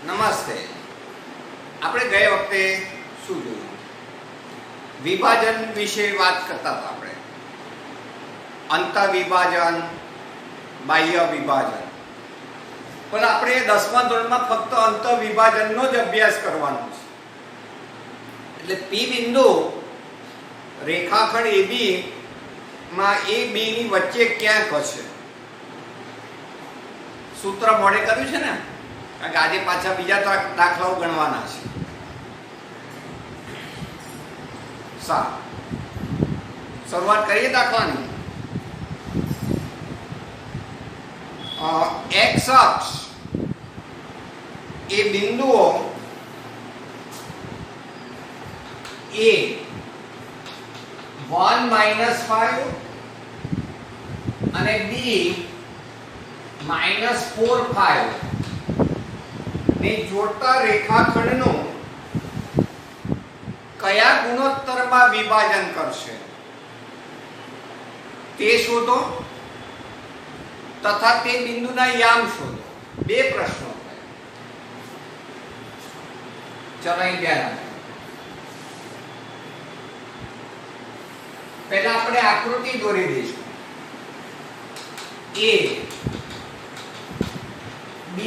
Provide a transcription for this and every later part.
નમસ્તે. આપણે ગયે વખતે શું જોયું? વિભાજન વિશે વાત કરતા હતા આપણે. અંતઃવિભાજન, બાહ્ય વિભાજન. પણ આપણે 10મા ધોરણમાં ફક્ત અંતઃવિભાજનનો જ અભ્યાસ કરવાનો છે. એટલે પી બિંદુ રેખાખંડ AB માં A B ની વચ્ચે ક્યાંક હશે. સૂત્ર મોડે કર્યું છે ને, કારણ કે આજે પાછા બીજા દાખલાઓ ગણવાના છે. સારું, શરૂઆત કરીએ દાખલાની. x અક્ષ એ બિંદુઓ A 1 - 5 અને B -4 5 ને જોડતા રેખાખંડનું કયા ગુણોત્તરમાં વિભાજન કરશે તે શોધો તથા તે બિંદુના યામ શોધો. બે પ્રશ્નો. ચલો અહીં ધ્યાન આપો. પહેલા આપણે આકૃતિ દોરી દઈશું. A B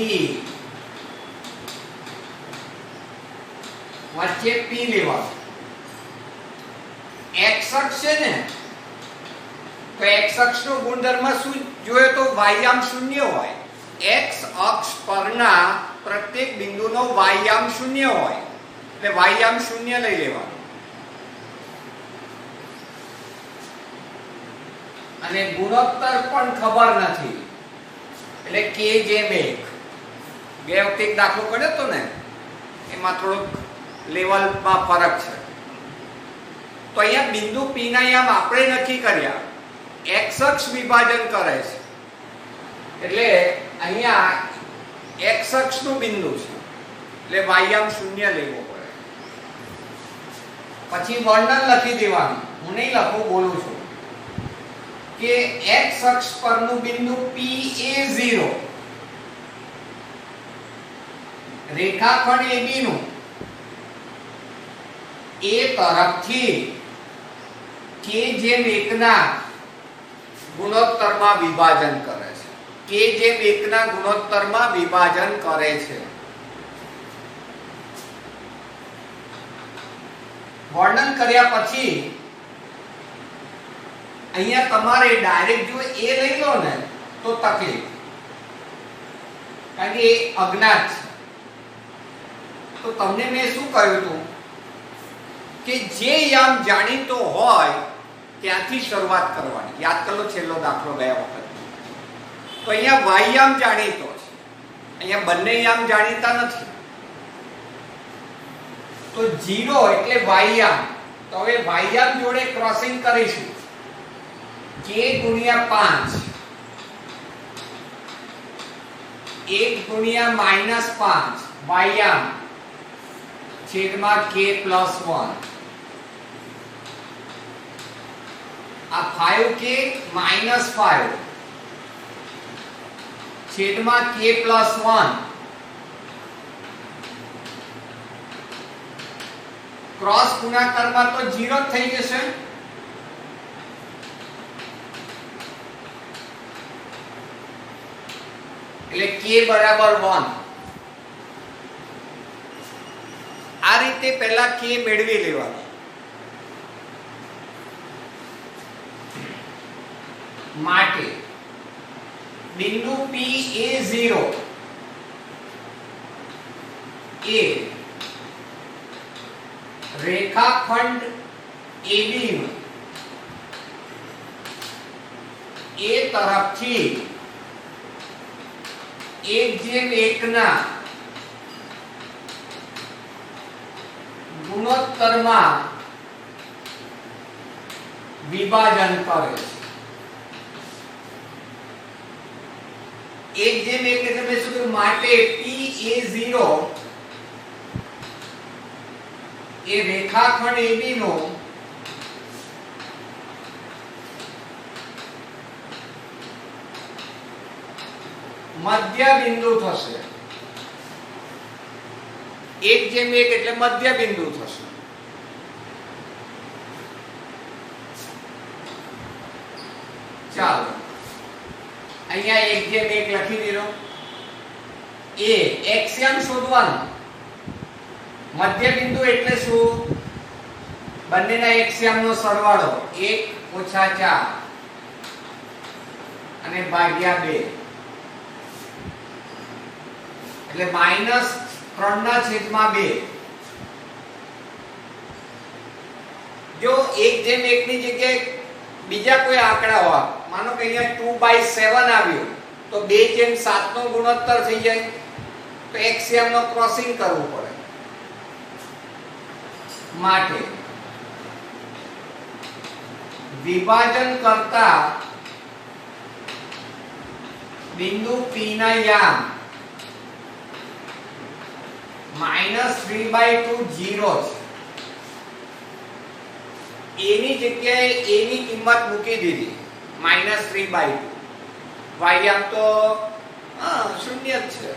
વચ્ચે P લેવાનું. x અક્ષ છે ને, તો x અક્ષનો ગુણધર્મ શું જોઈએ? તો વાયામ શૂન્ય હોય. x અક્ષ પરના પ્રત્યેક બિંદુનો વાયામ શૂન્ય હોય, એટલે વાયામ શૂન્ય લઈ લેવાનું. અને ગુણોત્તર પણ ખબર નથી, એટલે k/1. ગયા વખતે એક દાખલો કર્યો હતો ને, એમાં થોડોક લેવલમાં ફરક છે. તો અહીંયા બિંદુ P ના યામ આપણે નક્કી કર્યા. x અક્ષ વિભાજન કરે છે, એટલે અહીંયા x અક્ષનું બિંદુ છે, એટલે વાયામ શૂન્ય લેવો પડે. પછી વર્ણન લખી દેવાનું. હું નહીં લખું, બોલું છું કે x અક્ષ પરનું બિંદુ PA0 રેખાખંડ AB નું A તરફથી k/1 ના ગુણોત્તરમાં વિભાજન કરે છે. k/1 ના ગુણોત્તરમાં વિભાજન કરે છે. વર્ણન કર્યા પછી અહીંયા તમારે ડાયરેક્ટ જો A લઈ લો ને તો તકલીફ, કારણ કે એ અજ્ઞાત છે. તો તમને મેં શું કહ્યું હતું કે જે યામ જાણીતો હોય ત્યાંથી શરૂઆત કરવાની. યાદ કરો છેલ્લો દાખલો ગયા વખત. તો અહીંયા વાયામ જાણીતો છે, અહીંયા બંને યામ જાણીતા નથી. તો 0 એટલે વાયામ. તો હવે વાયામ જોડે ક્રોસિંગ કરીશું. k × 5 1 × -5 વાયામ છેદમાં k + 1. આ 5k - 5 છેદમાં k + 1. ક્રોસ ગુણાકારમાં તો 0 થઈ જશે. એટલે k = 1. આ રીતે પહેલા k મેળવી લેવાનો. માટે બિંદુ PA0 એ રેખાખંડ AB નું A તરફથી 1/1 ના ગુણોત્તરમાં વિભાજન કરે છે. 1/1 એટલે મેં શું કહ્યું? માટે PA0 એ રેખાખંડ AB નો મધ્ય બિંદુ થશે. 1:1 એટલે મધ્ય બિંદુ થશે. ચાલો અહીંયા 1:1 લખી દીધો. એ એક્સિયમ શોધવાનું. મધ્ય બિંદુ એટલે શું? બંનેના એક્સિયમનો સરવાળો 1 - 4 અને ભાગ્યા 2 એટલે -3/2. જો 1:1 ની જગ્યાએ બીજા કોઈ આંકડા હોય, માનો કે અહીંયા 2/7 આવ્યું તો 2:7 નો ગુણોત્તર થઈ જાય, તો એક્સિયમ નો ક્રોસિંગ કરવું પડે. માટે વિભાજન કરતા બિંદુ P ના યામ -3/2 0 છે. a ની જગ્યાએ a ની કિંમત મૂકી દીધી -3/2. વાયામ તો શૂન્ય જ છે,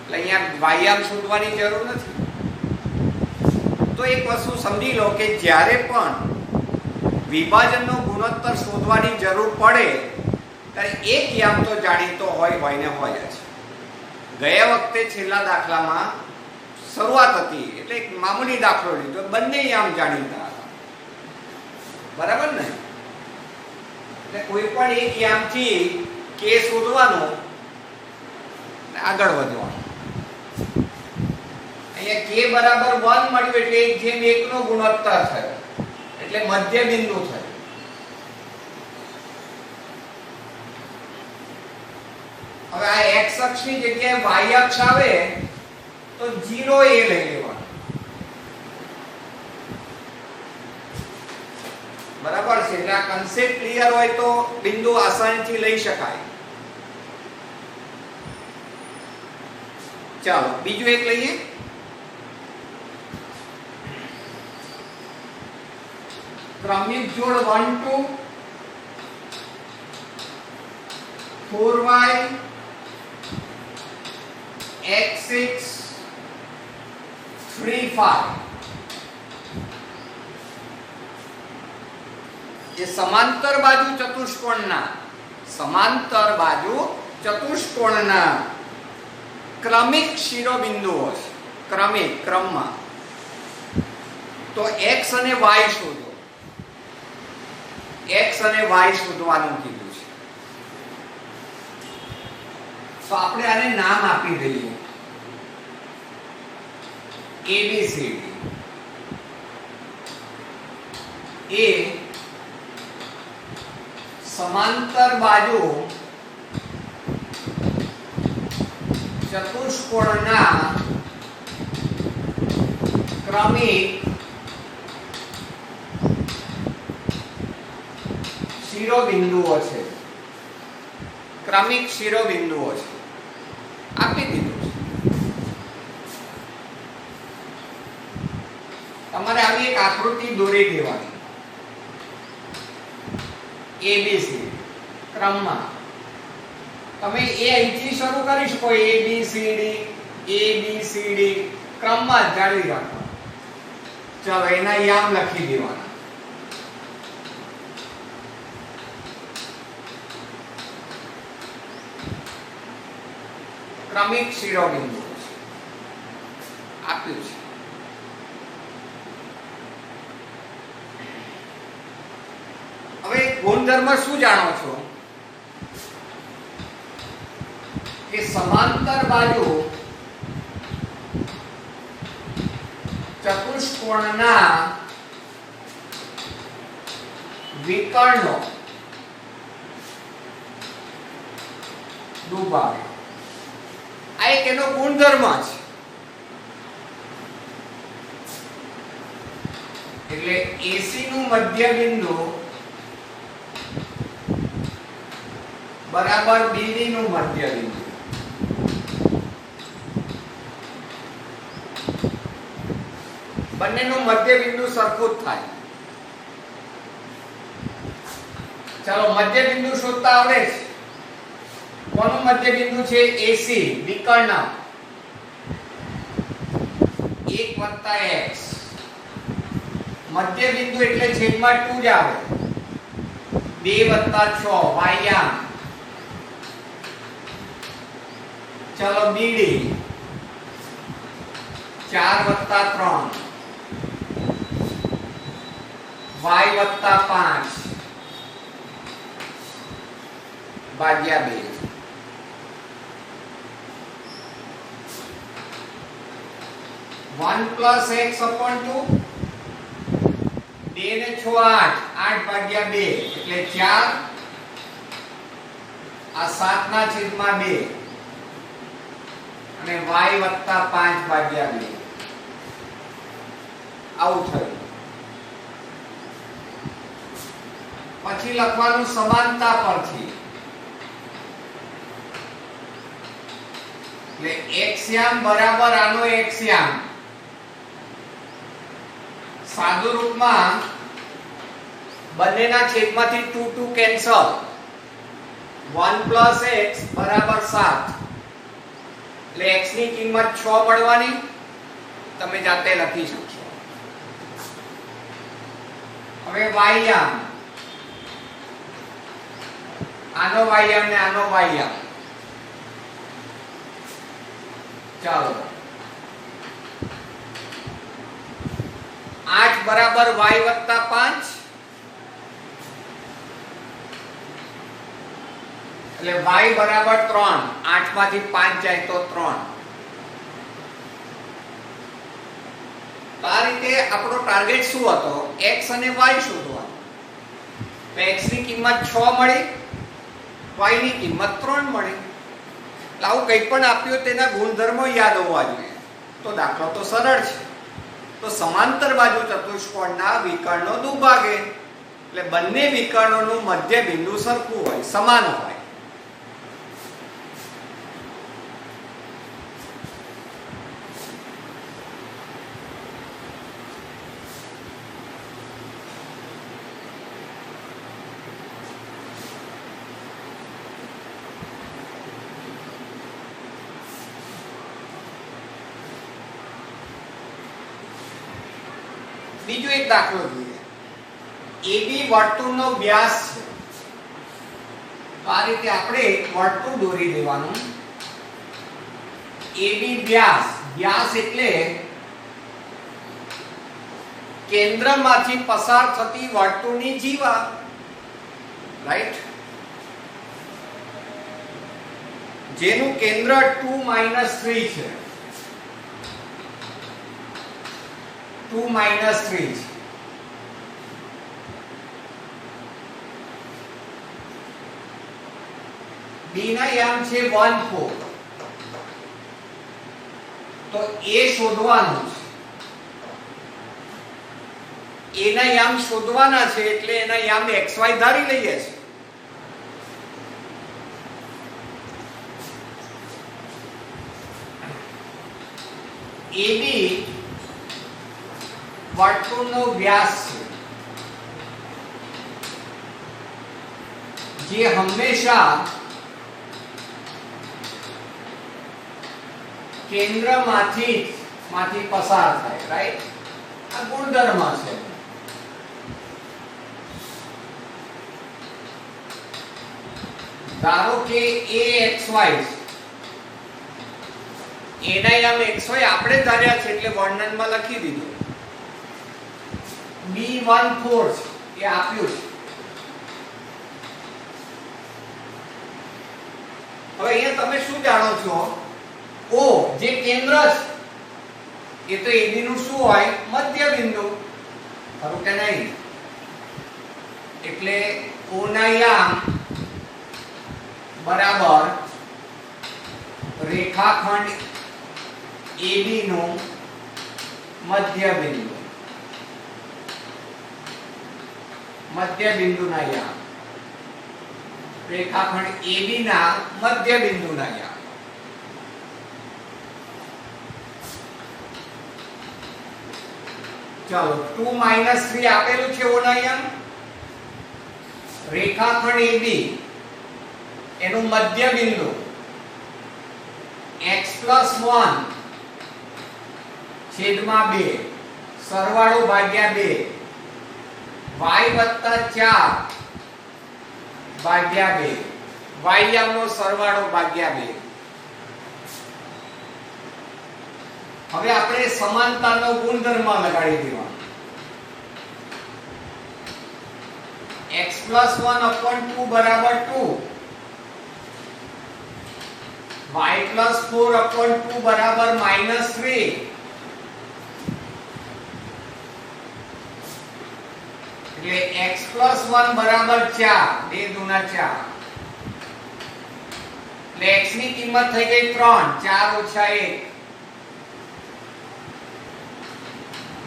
એટલે અહીંયા વાયામ શોધવાની જરૂર નથી. તો એક વસ્તુ સમજી લો કે જ્યારે પણ વિભાજનનો ગુણોત્તર શોધવાની જરૂર પડે ત્યારે એક યામ તો જાણીતો હોય ને હોય જ. ગયા વખતે છેલ્લા દાખલામાં શરૂઆત હતી એટલે એક મામૂલી દાખલો લીધો, બંને યામ જાણીતા હતા, બરાબર ને? એટલે કોઈ પણ એક યામથી કે શોધવાનો, આગળ વધવાનું. અહીંયા કે બરાબર 1 મળ્યું એટલે 1:1 નો ગુણોત્તર થયો એટલે મધ્ય બિંદુ થયું. હવે આ x અક્ષની જગ્યાએ y અક્ષ આવે તો 0 a લઈ લેવાનું, બરાબર છે? એટલે આ કન્સેપ્ટ ક્લિયર હોય તો બિંદુ આસાનીથી લઈ શકાય. ચાલો બીજું એક લઈએ. ક્રમિક જોડ 1 2 4y x6 3 5 જે સમાંતર બાજુ ચતુષ્કોણના ક્રમિક શિરોબિંદુઓ છે. ક્રમમાં તો x અને y શોધો. x અને y શોધવાનું કીધું છે. તો આપણે આને નામ આપી દઈએ ABCD. એ સમાંતર બાજુ ચતુષ્કોણના ક્રમિક શિરોબિંદુઓ છે. ક્રમિક શિરોબિંદુઓ છે, આપી દીધું છે. તમારે આવી એક આકૃતિ દોરી દેવાની. ABC ક્રમમાં તમે એ અહીંથી શરૂ કરી શકો. ABCD ક્રમમાં જાળવી રાખો. ચાલો એના યામ લખી દેવાના. ક્રમિક શિરોબિંદુ આપ્યું છે. હવે ગુણધર્મ શું જાણો છો કે સમાંતર બાજુ ચતુષ્કોણના વિકર્ણો ડૂબાવે. આ એક એનો ગુણધર્મ છે. એટલે AC નું મધ્ય બિંદુ બરાબર BD નું મધ્ય બિંદુ. બંનેનું મધ્ય બિંદુ સરખું જ થાય. ચાલો મધ્ય બિંદુ શોધતા આવડે છે. કોનું મધ્ય બિંદુ છે? AC વિકર્ણ. 1 વત્તા x, મધ્ય બિંદુ એટલે છેદમાં 2 જ આવે, 2 વત્તા 6 y આમ, ચલો બીડી 4 વત્તા 3 y વત્તા 5 ભાગ્યા 2. 1 plus x upon 2, 2 ને 6 8, 8 ભાગ્યા 2 એટલે 4, આ 7 ના છેદમાં 2 અને y વત્તા 5 ભાગ્યા 2. આવું થયું. પછી લખવાનું સમાનતા પરથી, એટલે xયામ બરાબર આનો xયામ, સાદુ રૂપમાં બંનેના છેદમાંથી 2 2 કેન્સલ, 1 plus x બરાબર 7, એટલે x ની કિંમત 6 મળવાની, તમે જાતે લખી શકશો. હવે y આમ, આનો y આમ ને આનો y આમ, ચાલો 8 બરાબર y વત્તા 5, એટલે y બરાબર 3, 8 માંથી 5 જાય તો 3. તો આ રીતે આપણો ટાર્ગેટ શું હતો? x અને y શોધવાનો. તો x ની કિંમત 6 મળી, y ની કિંમત 3 મળી. એટલે આવું કંઈ પણ આપ્યું તેના ગુણધર્મો યાદ હોવા જોઈએ, તો દાખલો તો સરળ છે. તો સમાંતર બાજુ ચતુષ્કોણના વિકર્ણો દુભાગે, એટલે બંને વિકર્ણોનું મધ્ય બિંદુ સરખું હોય, સમાન હોય. બીજો એક દાખલો જોઈએ. AB વર્તુળનો વ્યાસ છે. તો આ રીતે આપણે વર્તુળ દોરી દેવાનું. AB વ્યાસ, વ્યાસ એટલે કેન્દ્રમાંથી પસાર થતી વર્તુળની જીવા, રાઈટ? જેનું કેન્દ્ર 2 - 3 છે. 2 - 3 છે. B ના યામ છે 1 4. તો A શોધવાનું છે. A ના યામ શોધવાના છે એટલે એના યામ xy ધારી લઈએ છે. AB વર્તુળનો વ્યાસ છે, જે હંમેશા કેન્દ્રમાંથી પસાર થાય, રાઈટ? આ ગુણધર્મ છે. ધારો કે AXY, એના યામ xy આપણે ધાર્યા છે એટલે વર્ણનમાં લખી દીધું. B14 એ આપ્યું છે. હવે અહીંયા તમે શું જાણો છો? O જે કેન્દ્ર છે એ તો AB નું શું હોય? મધ્ય બિંદુ, ખરું કે નહીં? એટલે O ના યામ બરાબર રેખાખંડ AB નું મધ્ય બિંદુ, મધ્ય બિંદુના યામ, રેખાખંડ AB ના મધ્ય બિંદુના યામ. ચાલો 2 - 3 આપેલું છે O ના યામ, રેખાખંડ AB એનું મધ્ય બિંદુ x + 1 છેદમાં 2 સરવાળો ભાગ્યા 2 y વત્તા 4 ભાગ્યા 2 y યામનો સરવાળો ભાગ્યા 2. હવે આપણે સમાનતાનો ગુણધર્મ લગાડી દેવાનો. x + 1/2 બરાબર 2, y + 4/2 બરાબર -3, એટલે x + 1 બરાબર 4, 2 દુના 4, એટલે x ની કિંમત થઈ ગઈ 3, 4 ઓછા 1,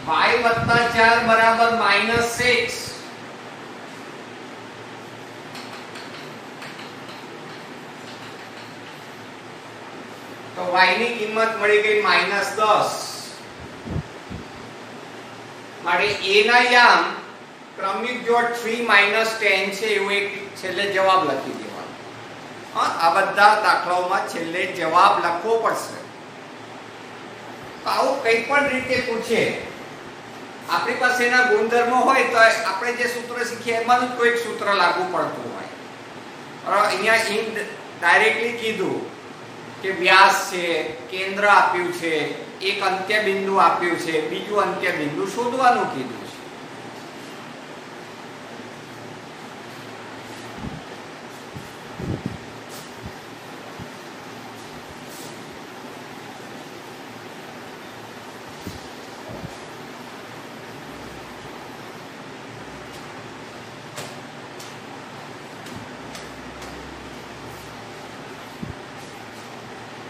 y વત્તા 4 બરાબર -6, તો y ની કિંમત મળી ગઈ -10. માટે a ના યામ ક્રમિક જોડ 3 - 10 છે એવું એક છેલ્લે જવાબ લખી દેવાનો. હા, આ બધા દાખલાઓમાં છેલ્લે જવાબ લખવો પડશે. તો આવું કંઈ પણ રીતે પૂછે, આપણી પાસે એના ગુણધર્મો હોય તો આપણે જે સૂત્ર શીખીએ એમાંનું જ કોઈક સૂત્ર લાગુ પડતું હોય. અહીંયા ડાયરેક્ટલી કીધું કે વ્યાસ છે, કેન્દ્ર આપ્યું છે, એક અંત્ય બિંદુ આપ્યું છે, બીજું અંત્ય બિંદુ શોધવાનું કીધું છે.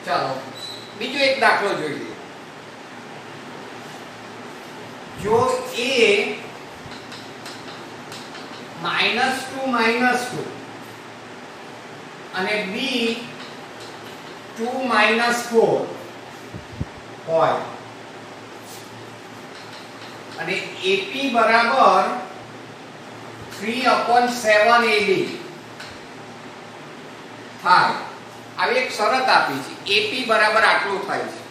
ચાલો બીજો એક દાખલો જોઈએ. જો a -2 -2 અને b 2 - 4 હોય અને AP બરાબર 3/7 AB થાય. આવી એક શરત આપી છે. AP બરાબર આટલું થાય છે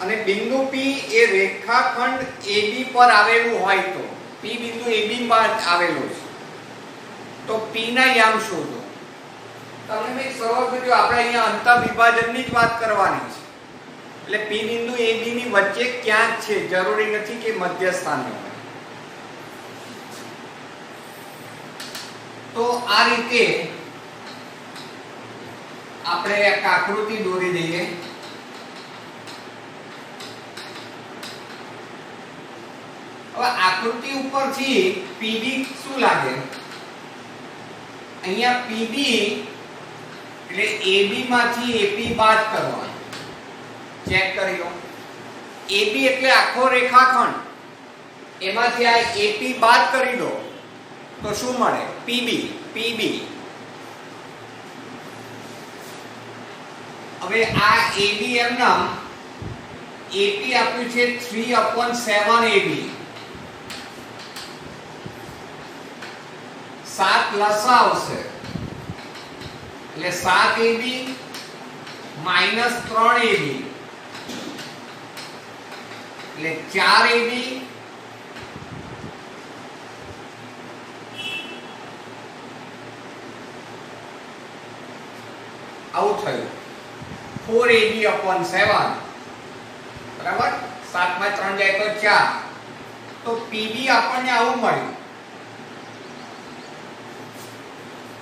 અને બિંદુ P એ રેખાખંડ AB પર આવેલું હોય તો P બિંદુ AB પર આવેલું છે તો P ના યામ શોધો. તમને મેં સરળ કર્યું, આપણે અહીંયા અંતર વિભાજનની જ વાત કરવાની છે. એટલે P બિંદુ AB ની વચ્ચે ક્યાંક છે, જરૂરી નથી કે મધ્ય સ્થાને હોય. તો આ રીતે આપણે એક આકૃતિ દોરી દઈએ. હવે આકૃતિ ઉપરથી PB શું લાગે? અહીંયા PB એટલે AB માંથી AP બાદ કરવાનો. ચેક કરી લો. AB એટલે આખો રેખાખંડ, એમાંથી આ AP બાદ કરી દો તો શું મળે? PB. હવે આ AB એમ નામ AP આપ્યું છે 3/7 AB. 7 લસા આવશે એટલે 7 AB -3 AB એટલે 4 AB આવું થયું. 4AB/7 બરાબર. 7 માં 3 જાય તો 4. તો PB આપણને આવું મળ્યું.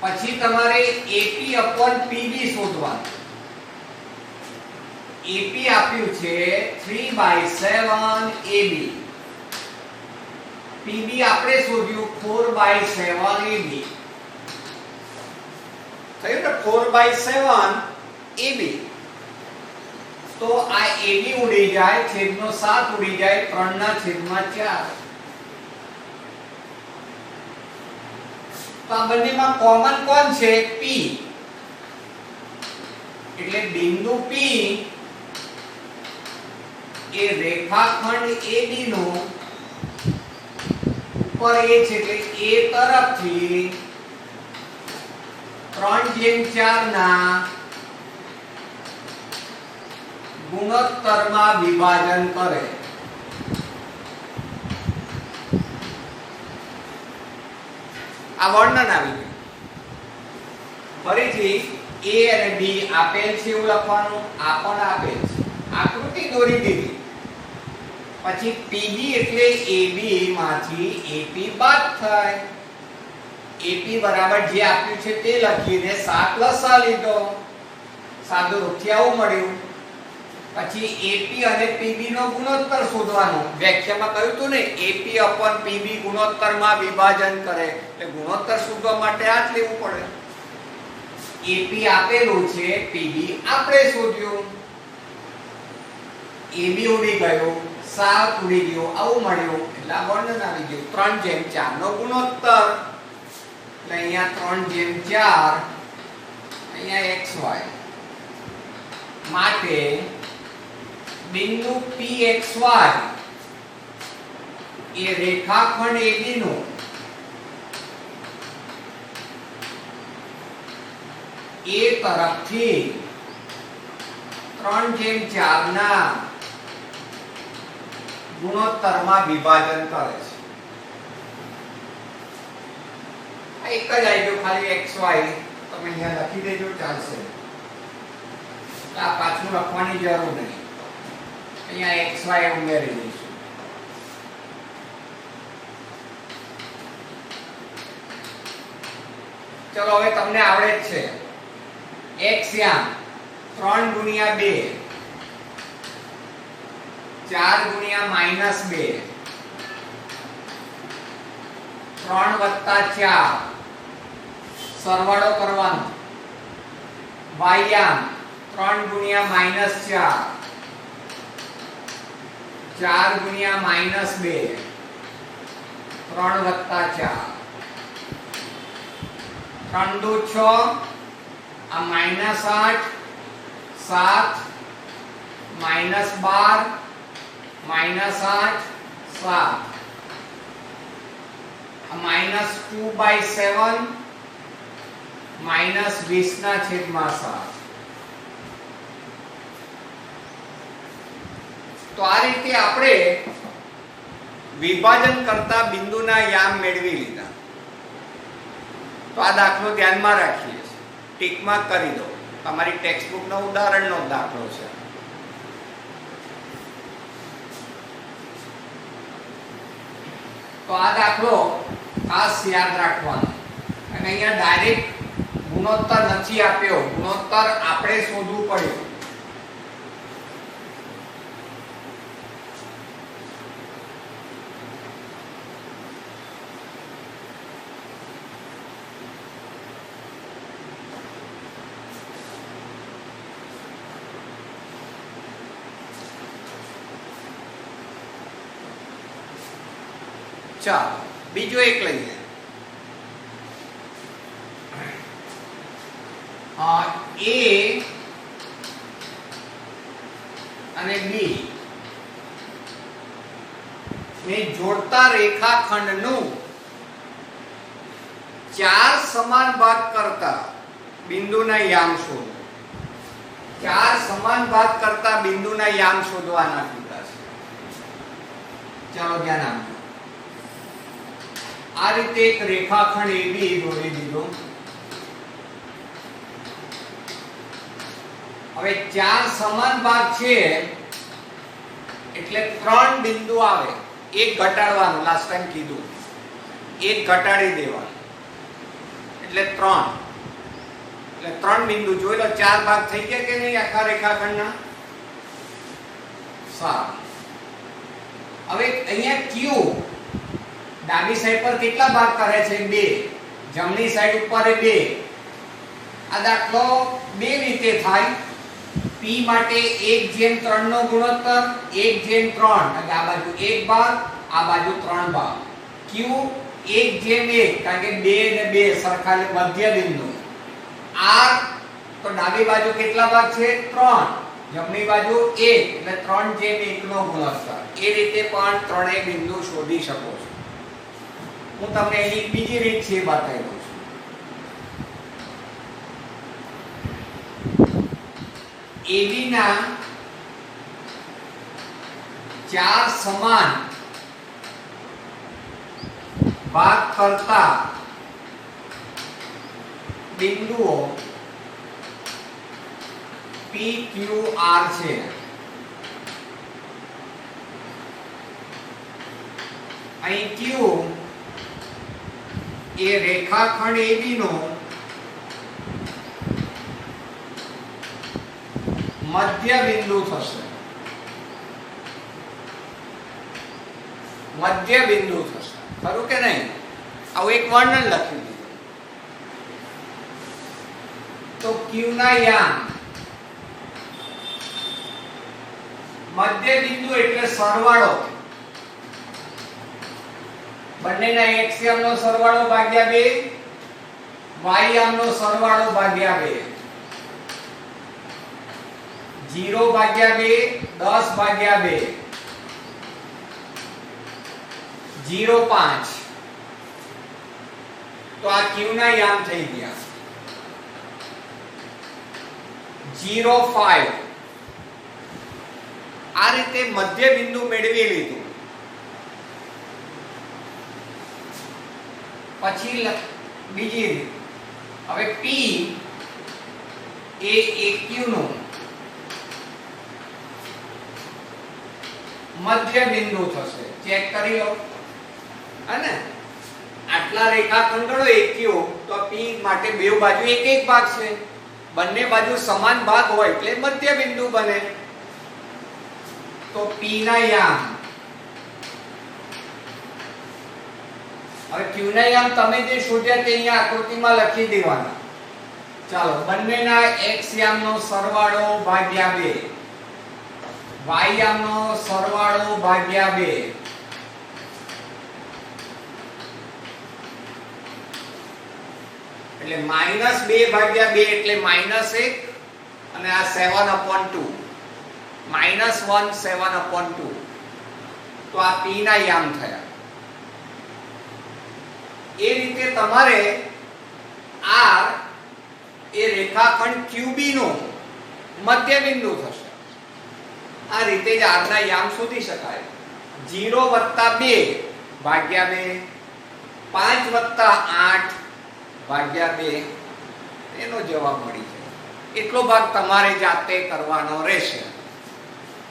પછી તમારે AP/PB શોધવાનું. AP આપ્યું છે 3/7 AB. PB આપણે શોધ્યું 4/7 AB. થયું ને? 4/7 AB. તો આ AB ઉડી જાય, છેદનો 7 ઉડી જાય, 3/4. તો આ બંનેમાં કોમન કોણ છે? P. એટલે બિંદુ P એ રેખાખંડ AB નું ઉપર A છે એટલે A તરફથી 3/4 ના ગુણોત્તરમાં વિભાજન કરે. આ વર્ણન આવી ગયું. ફરીથી a અને b આપેલ છે એવું લખવાનું. આ પણ આપેલ છે. આકૃતિ દોરી દીધી. પછી pb એટલે ab માંથી ap બાદ થાય. ap બરાબર જે આપ્યું છે તે લખીને 7 લસા લીધો. સાદું રૂપથી આવું મળ્યું. પછી ap અને pb નો ગુણોત્તર શોધવાનો. વ્યાખ્યામાં કહ્યું હતું ને ap pb ગુણોત્તરમાં વિભાજન કરે. એટલે ગુણોત્તર શોધવા માટે આ જ લેવું પડે. ap આપેલું છે, pb આપણે શોધ્યું. ab ઉડી ગયો, 7 ઉડી ગયો, આવું મળ્યું. એટલે આ વર્ણન આવી ગયું. 3/4 નો ગુણોત્તર. એટલે અહીંયા 3/4 અહીંયા xy માટે બિંદુ pxy એ રેખાખંડ AB નું A તરફથી 3/4 ના ગુણોત્તરમાં વિભાજન કરે છે. એક જ આવી ગયું, ખાલી xy તમે અહીંયા લખી દેજો, ચાલશે. આ પાછું લખવાની જરૂર નહીં. અહીંયા xy ઉમેરી દઈશું. ચલો હવે તમને આવડે જ છે. x યામ 3 ગુણ્યા 2 4 ગુણ્યા -2 3 વત્તા 4 સરવાળો કરવાનો. y યામ 3 ગુણ્યા -4 4 ગુણ્યા -2 3 વત્તા 4 3 દુ 6 આ -8 7 -12 -8 7 આ -2/7 -20/7. તો આ રીતે આપણે વિભાજન કરતા બિંદુના યામ મેળવી લીધા. તો આ દાખલો ધ્યાનમાં રાખીએ. ટીક માર્ક કરી દો. તમારી ટેક્સ્ટબુક નો ઉદાહરણનો દાખલો છે. તો આ દાખલો ખાસ યાદ રાખવાનો. અને અહીંયા ડાયરેક્ટ ગુણોત્તર નથી આપ્યો, ગુણોત્તર આપણે શોધવું પડ્યું. ચાલો બીજો એક લઈએ. A અને B ને જોડતા રેખાખંડનું 4 સમાન ભાગ કરતા બિંદુના યામ શોધો. 4 સમાન ભાગ કરતા બિંદુના યામ શોધવાના કીધા છે. ચાલો ધ્યાન આપજો. આ રીતે એક રેખાખંડ AB દોરી દીધો. હવે 4 સમાન ભાગ છે એટલે 3 બિંદુ આવે. એક ઘટાડવાનું, લાસ્ટ ટાઈમ કીધું. એક ઘટાડી દેવાનું એટલે 3. એટલે 3 બિંદુ જોઈ લો. 4 ભાગ થઈ ગયા કે નહીં આખા રેખાખંડના? સારું. હવે અહીંયા Q ડાબી સાઈડ પર કેટલા ભાગ કરે છે? 2. જમણી સાઈડ ઉપર 2. આ દાખલો બે રીતે થાય. P માટે 1/3 નો ગુણોત્તર 1/3 એટલે આ બાજુ 1 ભાગ, આ બાજુ 3 ભાગ. Q 1/1 કારણ કે 2 ને 2 સરખા મધ્ય બિંદુ. R તો ડાબી બાજુ કેટલા ભાગ છે? 3. જમણી બાજુ 1 એટલે 3/1 નો ગુણોત્તર. એ રીતે પણ ત્રણેય બિંદુ શોધી શકો છો. હું તમને એની બીજી રીત છે બતાવી દઉં છું. AB ના ચાર સમાન ભાગ કરતા બિંદુઓ PQR છે. અહીં Q એ રેખાખંડ AB નો મધ્ય બિંદુ થશે. મધ્ય બિંદુ થશે, ખરું કે નહીં? આવું એક વર્ણન લખી દીધું. તો Q ના યામ મધ્ય બિંદુ એટલે સરવાળો, બંનેના x યામનો સરવાળો ભાગ્યા 2, y યામનો સરવાળો ભાગ્યા 2, 0 ભાગ્યા 2, 10 ભાગ્યા 2, 0.5. તો આ q ના યામ થઈ ગયા 0.5. આ રીતે મધ્ય બિંદુ મેળવી લીધું. પછી બીજી રીત, હવે P એ AQ નું મધ્ય બિંદુ થશે. ચેક કરી લો. અને આટલા રેખાખંડ ગણો AQ, તો P માટે બે બાજુ એક એક ભાગ છે. બંને બાજુ સમાન ભાગ હોય એટલે મધ્ય બિંદુ બને. તો P ના યામ, હવે Q ના યામ તમે જે શોધ્યા તે અહીંયા આકૃતિમાં લખી દેવાના. ચાલો, બંનેના x યામનો સરવાળો ભાગ્યા 2, y યામનો સરવાળો ભાગ્યા 2, એટલે -2 ભાગ્યા 2 એટલે -1, અને આ 7/2, -1 7/2. તો આ P ના યામ થયા. એ રીતે તમારે R એ રેખાખંડ QB નું મધ્ય બિંદુ થશે. આ રીતે જ R ના યામ શોધી શકાય. 0 + 2 ભાગ્યા 2, 5 + 8 ભાગ્યા 2, એનો જવાબ મળી જાય. એટલો ભાગ તમારે જાતે કરવાનો રહેશે.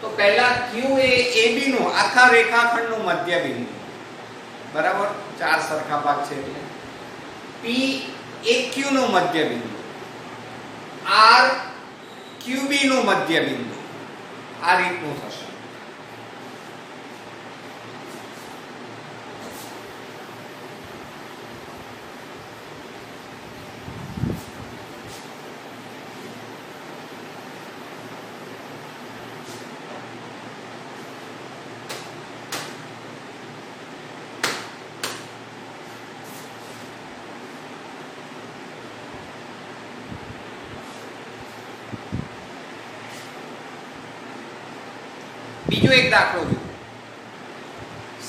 તો પહેલા Q એ AB નું આખા રેખાખંડનું મધ્ય બિંદુ, બરાબર, ચાર સરખા ભાગ છે એટલે. P AQ નું મધ્ય બિંદુ, R QB નું મધ્ય બિંદુ. આ રીતનું થશે. બીજો એક દાખલો જુઓ.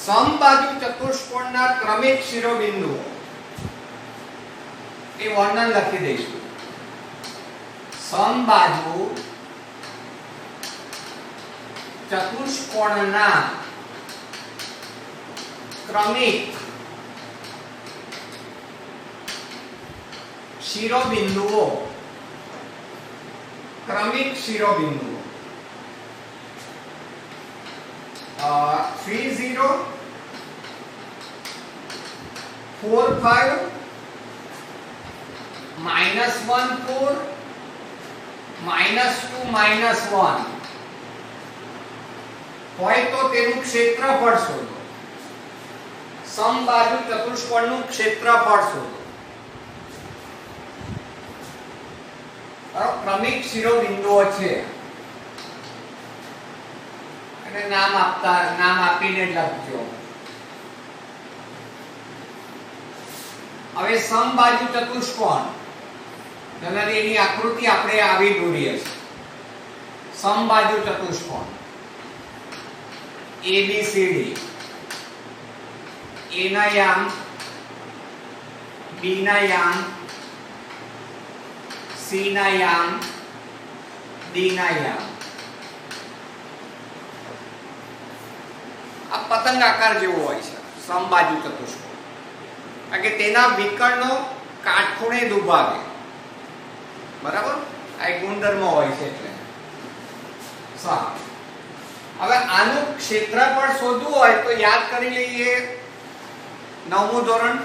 સમબાજુ ચતુષ્કોણના ક્રમિક શિરોબિંદુઓ, એ વર્ણન લખી દઈશું. સમબાજુ ચતુષ્કોણના ક્રમિક શિરોબિંદુઓ, ક્રમિક શિરોબિંદુઓ 3 0 4 5 -1 4 -2 -1 હોય તો તેનું ક્ષેત્રફળ શોધો. સમબાજુ ચતુષ્કોણનું ક્ષેત્રફળ શોધો. ક્રમિક શિરોબિંદુઓ છે, અને નામ આપીને લખજો. હવે સમબાજુ ચતુષ્કોણ, જનરલી એની આકૃતિ આપણે આવી દોરીએ છીએ. સમબાજુ ચતુષ્કોણ ABCD, A ના યામ, B ના યામ, C ના યામ, D ના યામ. પતંગ આકાર જેવો હોય છે સમબાજુ ચતુષ્કોણ, કારણ કે તેના વિકર્ણો કાટખૂણે દુભાગે. બરાબર, આ એક ગુણધર્મ હોય છે. એટલે સારું, હવે આનું ક્ષેત્રફળ શોધવું હોય તો યાદ કરી લઈએ 9મું ધોરણ.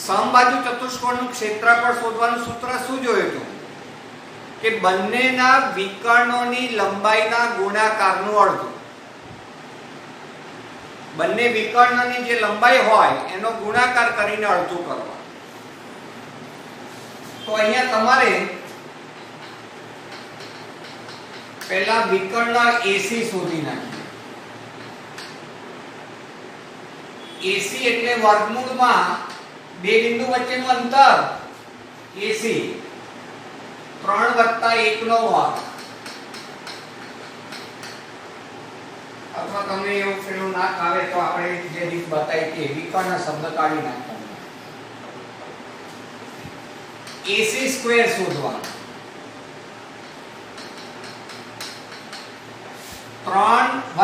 સમબાજુ ચતુષ્કોણનું ક્ષેત્રફળ શોધવાનું સૂત્ર શું જોયું હતું કે બંનેના વિકર્ણોની લંબાઈના ગુણાકારનું અડધું. બંને વિકર્ણની જે લંબાઈ હોય એનો ગુણાકાર કરીને અડધું કરવા. તો અહીંયા તમારે પહેલા વિકર્ણ AC શોધી નાખીએ. AC એટલે વર્ગમૂળમાં બે બિંદુ વચ્ચેનું અંતર AC 3 + 1 નો વર્ગ. અથવા તમને એવું પેલું ના આવે તો આપણે જે રીત બતાવી કે વિકર્ણ શબ્દ કાઢી નાખવાનો. AC² શોધવાનો. 3 +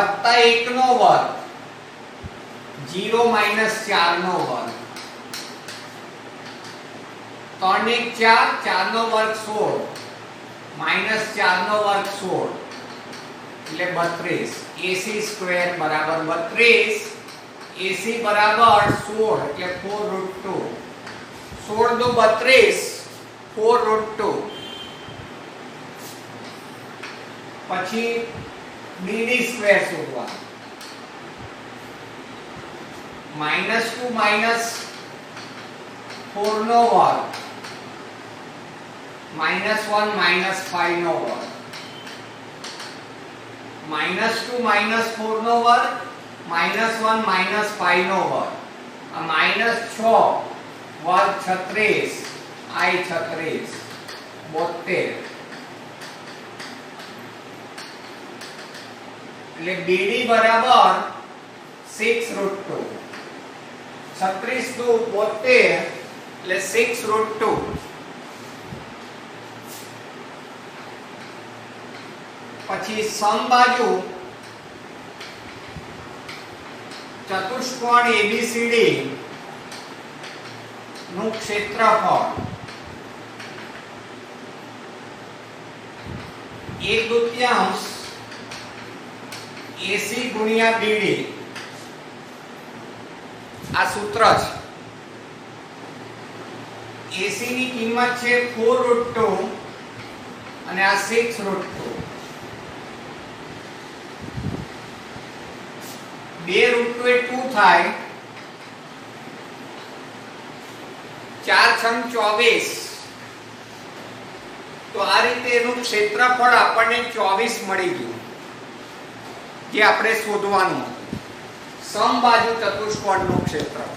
1 નો વર્ગ 0 - 4 નો વર્ગ. 3 × 1 = 4, 4 નો વર્ગ 16 -4 નો વર્ગ 16 એટલે 32. AC² બરાબર 32. AC બરાબર 16 એટલે 4√2. 16 દુ 32, 4√2. પછી BD² શોધવાનું. -2 - 4 નો વર્ગ -1 - 5 નો વર્ગ. -2 - 4 નો વર્ગ -1 - 5 નો વર્ગ. આ -6 વર્ગ 36 I 36 72. એટલે BD બરાબર 6√2. 36 દુ 72 એટલે 6√2. પછી સમબાજુ ચતુષ્કોણ ABCD નું ક્ષેત્રફળ 1/2 AC ગુણ્યા BD. આ સૂત્ર છે. AC ની કિંમત છે 4√2 અને આ 6√2. 2√2 એ 2 થાય. 4 × 24. તો આ રીતે એનું ક્ષેત્રફળ આપણને 24 મળી ગયું, જે આપણે શોધવાનું હતું. સમબાજુ ચતુષ્કોણનું ક્ષેત્રફળ.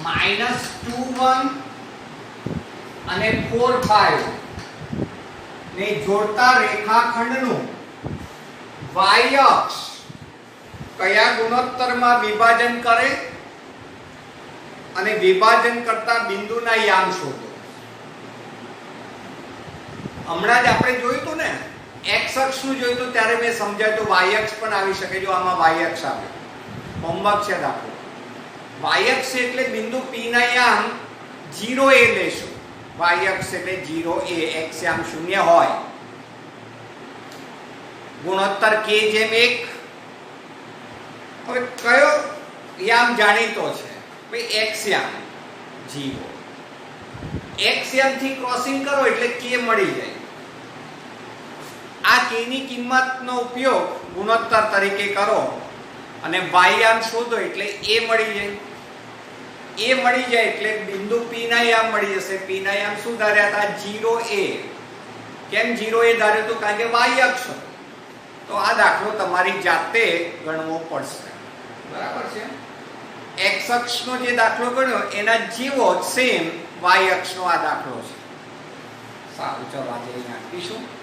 -21 અને 4, 5 ને જોડતા રેખાખંડનું y અક્ષ કયા ગુણોત્તરમાં વિભાજન કરે અને વિભાજન કરતા બિંદુના યામ શોધો. હમણાં જ આપણે જોયું હતું ને, x અક્ષનું જોયું હતું ત્યારે મેં સમજાવ્યું તો y અક્ષ પણ આવી શકે. જો આમાં y અક્ષ આવે, હોમવર્ક છે દાખલો. y અક્ષ એટલે બિંદુ P ના યામ 0a લેશું. y અક્ષ એટલે 0a, x યામ 0 હોય. ગુણોત્તર k/1. હવે કયો યામ જાણીતો છે? ભાઈ x યામ 0. x યામ થી ક્રોસિંગ કરો એટલે k મળી જાય. આ k ની કિંમતનો ઉપયોગ ગુણોત્તર તરીકે કરો અને y યામ શોધો એટલે a મળી જાય. a મળી જાય એટલે બિંદુ P ના યામ મળી જશે. P ના યામ શું ધાર્યા હતા? 0a. કેમ 0a ધાર્યો તો? કારણ કે y અક્ષ. તો આ દાખલો તમારી જાતે ગણવો પડશે. બરાબર છે? x એક્સ અક્ષનો જે દાખલો ગણ્યો એના જેવો સેમ વાય અક્ષનો આ દાખલો છે. સારું, ચલો આજે અહીં આપીશું.